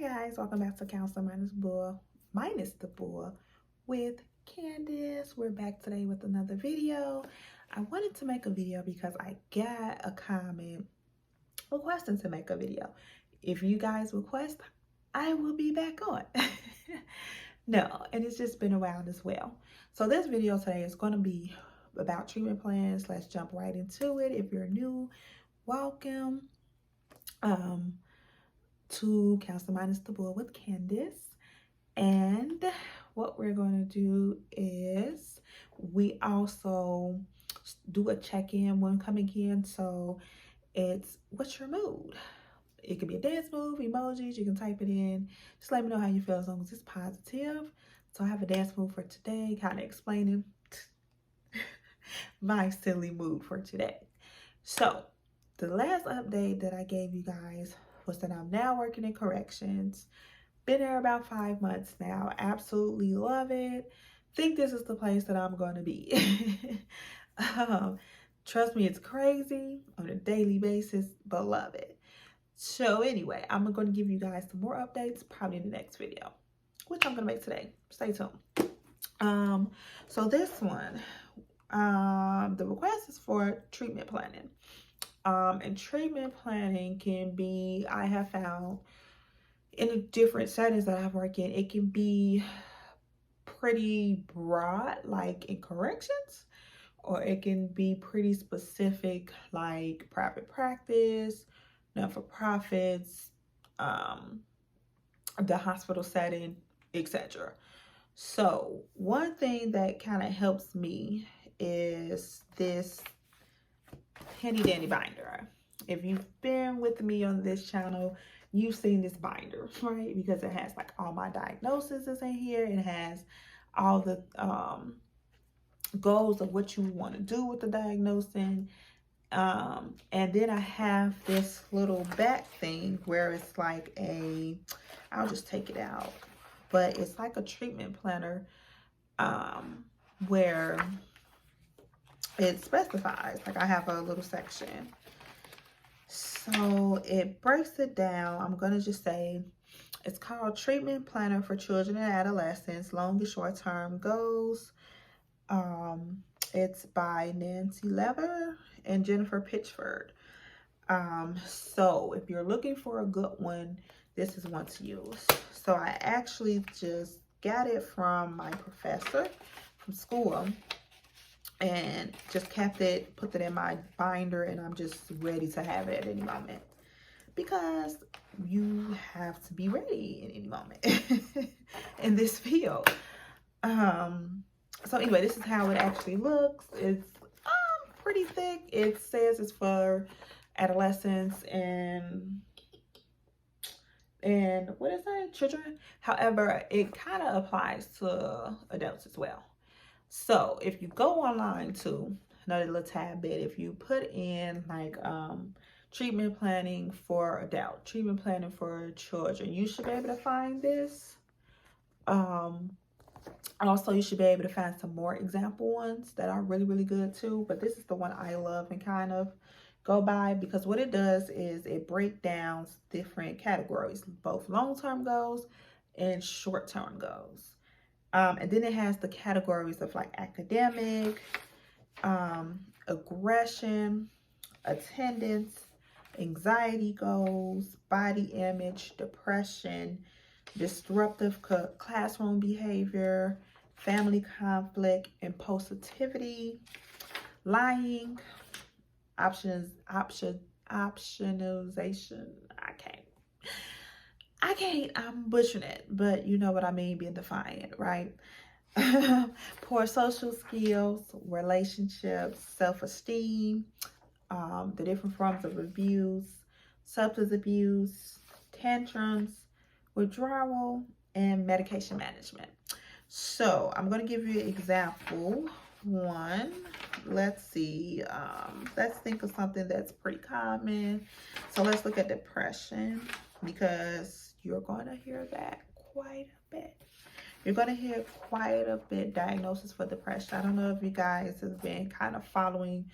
guys, welcome back to Counselor minus the Bull with Candace. We're back today with another video. I wanted to make a video because I got a comment requesting to make a video. If you guys request, I will be back on. No, and it's just been a while as well. So this video today is going to be about treatment plans. Let's jump right into it. If you're new, welcome. To Counselor Minus the Bull with Candace. And what we're going to do is we also do a check-in when coming in. So it's, what's your mood? It could be a dance move, emojis, you can type it in. Just let me know how you feel as long as it's positive. So I have a dance move for today, kind of explaining my silly mood for today. So the last update that I gave you guys was that I'm now working in corrections. Been there about 5 months now. Absolutely love it. Think this is the place that I'm going to be. Trust me, it's crazy on a daily basis, but love it. So anyway, I'm going to give you guys some more updates probably in the next video, which I'm going to make today. Stay tuned. So this one, the request is for treatment planning. And treatment planning can be, I have found in the different settings that I work in, it can be pretty broad, like in corrections, or it can be pretty specific, like private practice, not-for-profits, the hospital setting, etc. So one thing that kind of helps me is this handy dandy binder. If you've been with me on this channel, you've seen this binder, right? Because it has like all my diagnoses is in here. It has all the goals of what you want to do with the diagnosing. And then I have this little back thing where it's like I'll just take it out, but it's like a treatment planner where it specifies, like I have a little section. So it breaks it down. I'm going to just say it's called Treatment Planner for Children and Adolescents, Long and Short Term Goals. It's by Nancy Leather and Jennifer Pitchford. So if you're looking for a good one, this is one to use. So I actually just got it from my professor from school and just kept it, put it in my binder, and I'm just ready to have it at any moment because you have to be ready in any moment in this field. So anyway, this is how it actually looks. It's pretty thick. It says it's for adolescents and what is that? Children. However, it kind of applies to adults as well. So if you go online to another little tad bit, if you put in like treatment planning for adult, treatment planning for children, you should be able to find this. Also, you should be able to find some more example ones that are really, really good too. But this is the one I love and kind of go by because what it does is it breaks down different categories, both long-term goals and short-term goals. And then it has the categories of like academic, aggression, attendance, anxiety goals, body image, depression, disruptive classroom behavior, family conflict, impulsivity, lying, optionalization. I'm butchering it, but you know what I mean, being defiant, right? Poor social skills, relationships, self-esteem, the different forms of abuse, substance abuse, tantrums, withdrawal, and medication management. So I'm going to give you an example. One, let's see, let's think of something that's pretty common. So let's look at depression, because you're going to hear that quite a bit. You're going to hear quite a bit diagnosis for depression. I don't know if you guys have been kind of following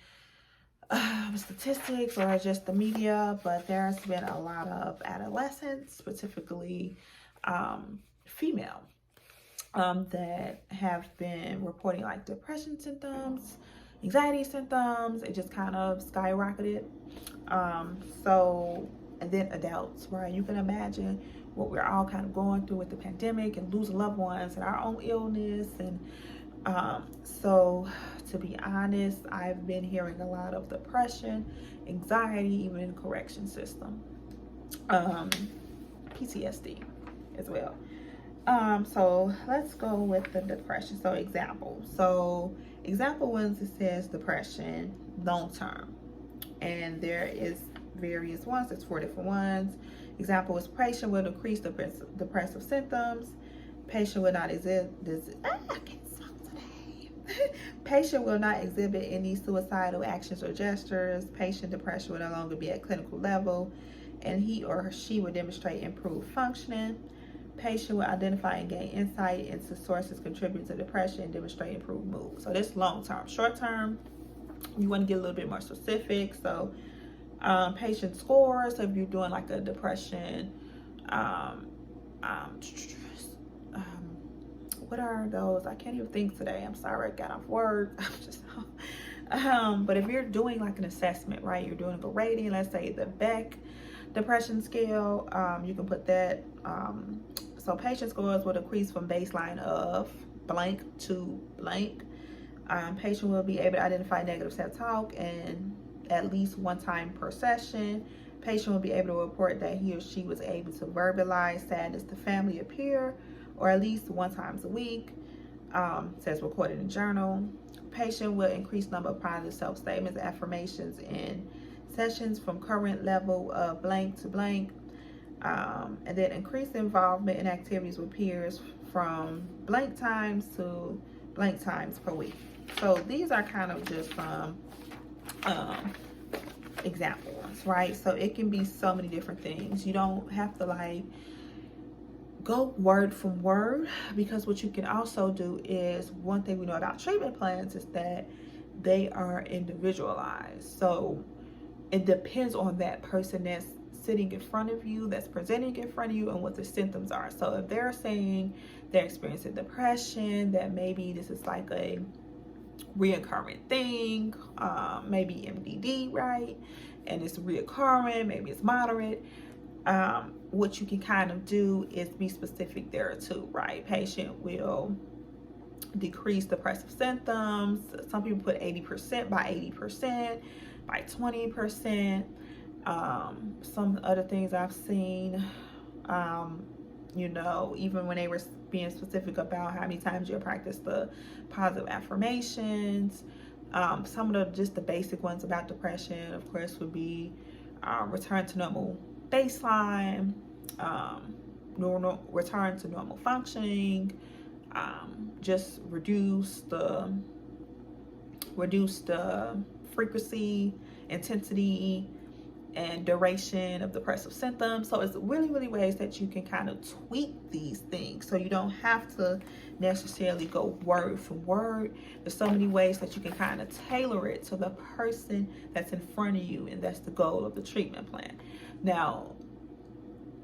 statistics or just the media, but there's been a lot of adolescents, specifically female, that have been reporting like depression symptoms, anxiety symptoms. It just kind of skyrocketed. And then adults, right? You can imagine what we're all kind of going through with the pandemic and losing loved ones and our own illness. And so to be honest, I've been hearing a lot of depression, anxiety, even in the correction system, PTSD as well. So let's go with the depression. So example ones, it says depression long term, and there is various ones. There's 4 different ones. Example is patient will decrease depressive symptoms. Patient will not exhibit patient will not exhibit any suicidal actions or gestures. Patient depression will no longer be at clinical level, and he or she will demonstrate improved functioning. Patient will identify and gain insight into sources contributing to depression and demonstrate improved mood. So this long term. Short term, you want to get a little bit more specific. So patient scores. So if you're doing like a depression, what are those? I can't even think today. I'm sorry, I got off work. I'm just but if you're doing like an assessment, right? You're doing a rating, let's say the Beck depression scale, you can put that. So patient scores will decrease from baseline of blank to blank. Patient will be able to identify negative self-talk and at least 1 time per session. Patient will be able to report that he or she was able to verbalize sadness to family or peer, or at least 1 time a week. Says recorded in journal. Patient will increase number of positive self-statements, affirmations in sessions from current level of blank to blank. And then increase involvement in activities with peers from blank times to blank times per week. So these are kind of just some examples, right? So it can be so many different things. You don't have to like go word from word, because what you can also do is, one thing we know about treatment plans is that they are individualized. So it depends on that person that's sitting in front of you, that's presenting in front of you, and what the symptoms are. So if they're saying they're experiencing depression, that maybe this is like a reoccurring thing, maybe MDD, right? And it's reoccurring, maybe it's moderate. What you can kind of do is be specific there too, right? Patient will decrease depressive symptoms. Some people put 80% by 80%, by 20%. Some other things I've seen, even when they were being specific about how many times you practice the positive affirmations. Some of the basic ones about depression, of course, would be return to normal baseline, return to normal functioning, just reduce the frequency, intensity, and duration of depressive symptoms. So it's really ways that you can kind of tweak these things, so you don't have to necessarily go word for word. There's so many ways that you can kind of tailor it to the person that's in front of you, and that's the goal of the treatment plan. Now,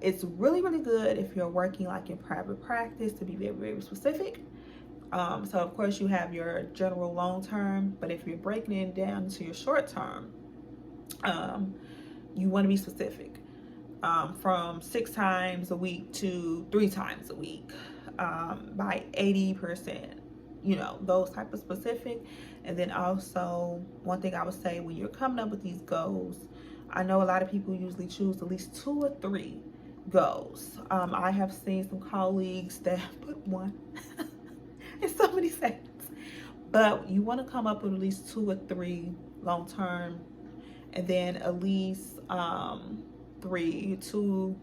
it's really good if you're working like in private practice to be very specific. So of course you have your general long term, but if you're breaking it down to your short term, you want to be specific, from 6 times a week to 3 times a week, by 80%, those type of specific. And then also, one thing I would say, when you're coming up with these goals, I know a lot of people usually choose at least 2 or 3 goals. I have seen some colleagues that put 1 in so many seconds, but you want to come up with at least 2 or 3 long term, and then at least 2 or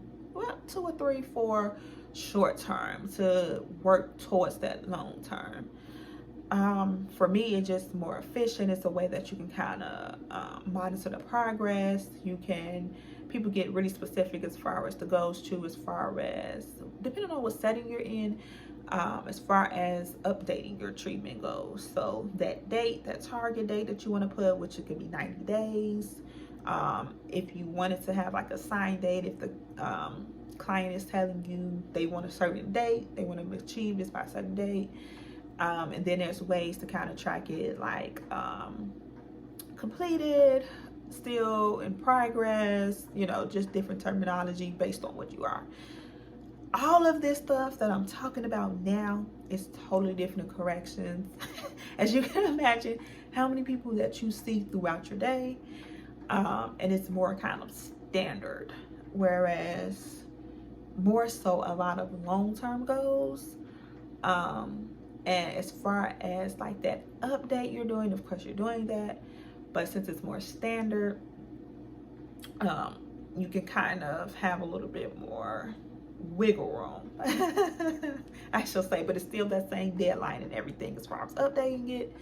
3 for short term to work towards that long term. For me, it's just more efficient. It's a way that you can kind of monitor the progress. people get really specific as far as the goals too, as far as depending on what setting you're in, as far as updating your treatment goals. So that date, that target date that you want to put, which it could be 90 days. If you wanted to have like a signed date, if the client is telling you they want a certain date, they want to achieve this by a certain date. And then there's ways to kind of track it, like completed, still in progress, you know, just different terminology based on what you are. All of this stuff that I'm talking about now is totally different in corrections. As you can imagine, how many people that you see throughout your day, and it's more kind of standard, whereas more so a lot of long-term goals, and as far as like that update you're doing, of course you're doing that, but since it's more standard, you can kind of have a little bit more wiggle room, I shall say, but it's still that same deadline and everything as far as updating it,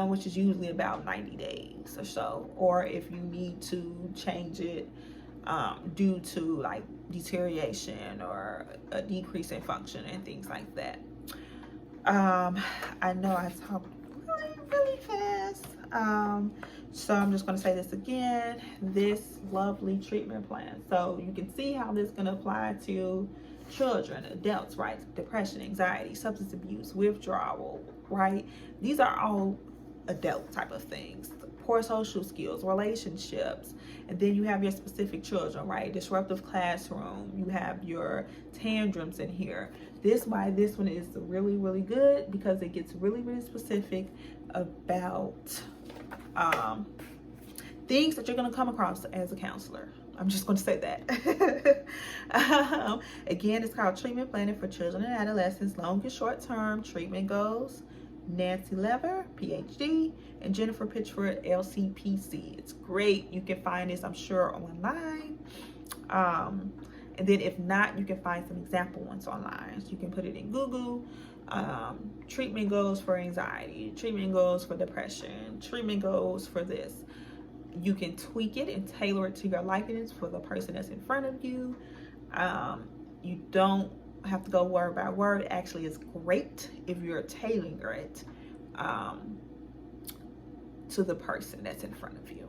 which is usually about 90 days or so. Or if you need to change it due to like deterioration or a decrease in function and things like that. I know I talked really fast, so I'm just going to say this again. This lovely treatment plan, so you can see how this can apply to children, adults, right? Depression, anxiety, substance abuse, withdrawal, right? These are all adult type of things. Poor social skills, relationships, and then you have your specific children, right? Disruptive classroom, you have your tantrums in here. This why this one is really good, because it gets really specific about things that you're going to come across as a counselor. I'm just going to say that. Again, it's called Treatment Planning for Children and Adolescents, Long and Short Term Treatment Goals. Nancy Lever, PhD, and Jennifer Pitchford, LCPC. It's great. You can find this, I'm sure, online. And then if not, you can find some example ones online. So you can put it in Google. Treatment goals for anxiety, treatment goals for depression, treatment goals for this. You can tweak it and tailor it to your likeness for the person that's in front of you. You don't have to go word by word. Actually, it's great if you're tailoring it to the person that's in front of you.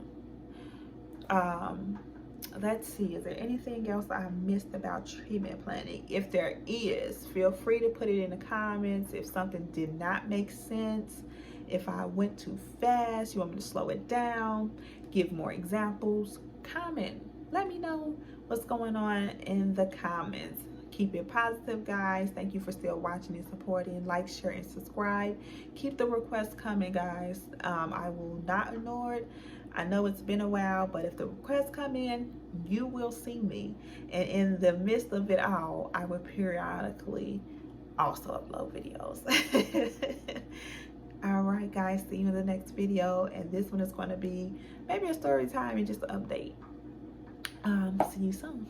Let's see, is there anything else I missed about treatment planning? If there is, feel free to put it in the comments. If something did not make sense, if I went too fast, you want me to slow it down, give more examples, comment. Let me know what's going on in the comments. Keep it positive, guys. Thank you for still watching and supporting. Like, share, and subscribe. Keep the requests coming, guys. I will not ignore it. I know it's been a while, but if the requests come in, you will see me. And in the midst of it all, I will periodically also upload videos. All right, guys. See you in the next video. And this one is going to be maybe a story time and just an update. See you soon.